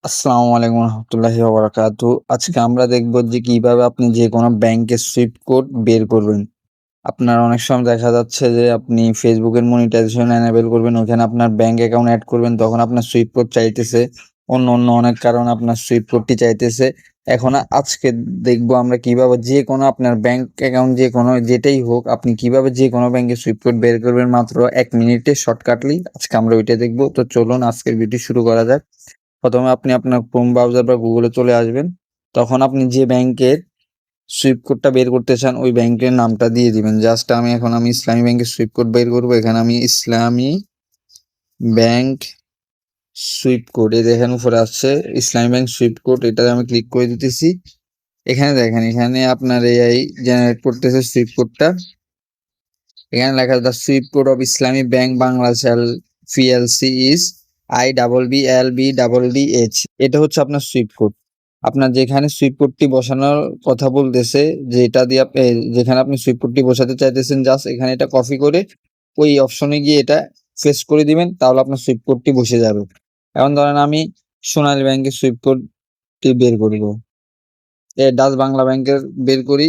আসসালামু আলাইকুম রহমতুল্লাহি ওয়া বারাকাতু। আজকে আমরা দেখব যে কিভাবে আপনি যেকোনো ব্যাংকের সুইফট কোড বের করবেন। আপনার অনেক সময় দেখা যাচ্ছে যে আপনি Facebook এর মনিটাইজেশন এনেবল করবেন, ওখানে আপনার ব্যাংক অ্যাকাউন্ট এড করবেন, তখন আপনার সুইফট কোড চাইতেছে। অন্য অনেক কারণে আপনার সুইফট কোডটি চাইতেছে। এখন আজকে দেখব আমরা কিভাবে যেকোনো আপনার ব্যাংক অ্যাকাউন্ট যেকোনো যেটাই হোক, আপনি কিভাবে যেকোনো ব্যাংকের সুইফট কোড বের করবেন মাত্র ১ মিনিটে শর্টকাটলি। আজকে আমরা ওইটা দেখব। তো চলুন আজকের ভিডিও শুরু করা যাক। প্রথমে আপনি আপনার ক্রোম ব্রাউজার বা গুগলে চলে আসবেন। তখন আপনি যে ব্যাংকের সুইফট কোডটা বের করতে চান ওই ব্যাংকের নামটা দিয়ে দিবেন। জাস্ট আমি ইসলামী ব্যাংকের সুইফট কোড বের করবো। এখানে আমি ইসলামী ব্যাংক সুইফট কোড, এই দেখেন উপরে আসছে ইসলামী ব্যাংক সুইফট কোড, এটা আমি ক্লিক করে দিতেছি। এখানে দেখেন, এখানে আপনার এআই জেনারেট করতেছে সুইফট কোডটা। এখানে লেখা আছে, the swift code of Islami bank Bangladesh PLC is IBBLBDDH। এটা হচ্ছে আপনার সুইফট কোড। আপনার যেখানে সুইফট কোডটি বসানোর কথা বলতেছে, যেটা দিয়ে যেখানে আপনি সুইফট কোডটি বসাতে চাইতেছেন, জাস্ট এখানে এটা কপি করে ওই অপশনে গিয়ে এটা পেস্ট করে দিবেন, তাহলে আপনার সুইফট কোডটি বসে যাবে। এখন ধরেন আমি সোনালী ব্যাংকের সুইফট কোডটি বের করব, ডাচ বাংলা ব্যাংকের বের করি।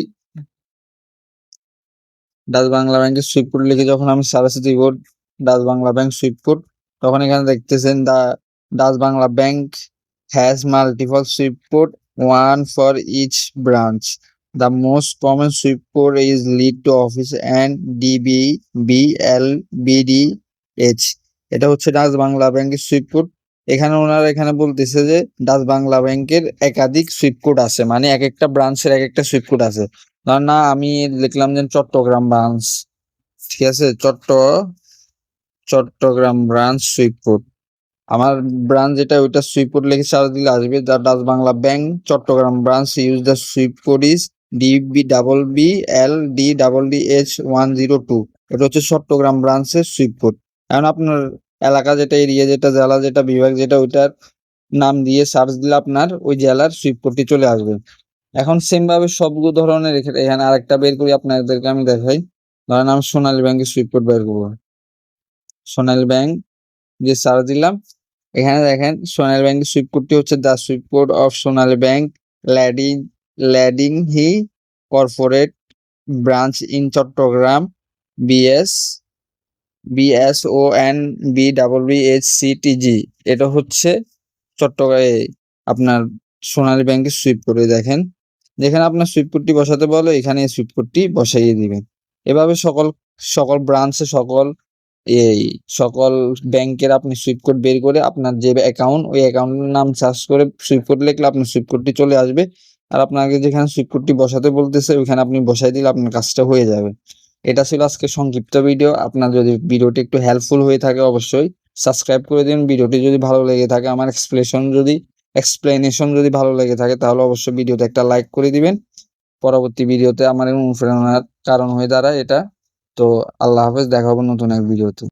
ডাচ বাংলা ব্যাংকের সুইফট কোড লিখে যখন আমি সার্চ দিব Dutch Bangla bank swift code, তখন এখানে দেখতেছেন the Dutch Bangla bank has multiple swift code, one for each branch. The most common swift code is lead to office and DBBLBDH। এটা হচ্ছে ডাচ বাংলা ব্যাংকের সুইফট কোড। এখানে ওনারা এখানে বলতেছে যে ডাচ বাংলা ব্যাংকের একাধিক সুইফট কোড আছে, মানে এক একটা ব্রাঞ্চের এক একটা সুইফট কোড আছে। না আমি লিখলাম যে চট্টগ্রাম ব্রাঞ্চ, ঠিক আছে, চট্টগ্রাম ব্রাঞ্চ সুইফট কোড। আমার ব্রাঞ্চ যেটা ওইটা সুইফট কোড লিখে সার্চ দিলে আসবে, যা Dutch Bangla bank Chittagong branch use the swift code is DBBLDDH102। এটা হচ্ছে চট্টগ্রাম ব্রাঞ্চের সুইফট কোড। এখন আপনার এলাকা যেটা, এরিয়া যেটা, জেলা যেটা, বিভাগ যেটা, ওইটার নাম দিয়ে সার্চ দিলে আপনার ওই জেলার সুইফট কোডটি চলে আসবে। এখন সেম ভাবে সবগুলো ধরনের এখানে আরেকটা বের করি, আপনাদেরকে আমি দেখাই। ধরেন আমি সোনালী ব্যাংকের সুইফট কোড বের করবো। সোনালী ব্যাংক যে সার্চ দিলাম, এখানে দেখেন সোনালী ব্যাংকের সুইফট কোডটি হচ্ছে the swift code of Sonali bank ল্যাডিং Laldighi corporate branch in Chattogram BSONBBHCTG। এটা হচ্ছে চট্টগ্রামে আপনার সোনালী ব্যাংকের সুইফট কোড। দেখেন যেখানে আপনার সুইফট কোডটি বসাতে বলো, এখানে সুইফট কোডটি বসাইয়ে দিবেন। এভাবে সকল সকল ব্রাঞ্চে সকল ব্যাংকের আপনি সুইফট কোড বের করে আপনার যে অ্যাকাউন্ট, ওই অ্যাকাউন্টের নাম সার্চ করে সুইফট কোড লিখলে আপনার সুইফট কোডটি চলে আসবে। আর আপনাকে যেখানে সুইফট কোডটি বসাতে বলতেছে ওইখানে আপনি বসাই দিলে আপনার কাজটা হয়ে যাবে। এটা ছিল আজকে সংক্ষিপ্ত ভিডিও। আপনার যদি ভিডিওটি একটু হেল্পফুল হয়ে থাকে অবশ্যই সাবস্ক্রাইব করে দিন। ভিডিওটি যদি ভালো লেগে থাকে, আমার এক্সপ্লেনেশন যদি ভালো লেগে থাকে, তাহলে অবশ্যই ভিডিওতে একটা লাইক করে দিবেন। পরবর্তী ভিডিওতে আমার অনুপ্রেরণার কারণ হয়ে দাঁড়ায় এটা। তো আল্লাহ হাফেজ, দেখা হবে নতুন এক ভিডিওতে।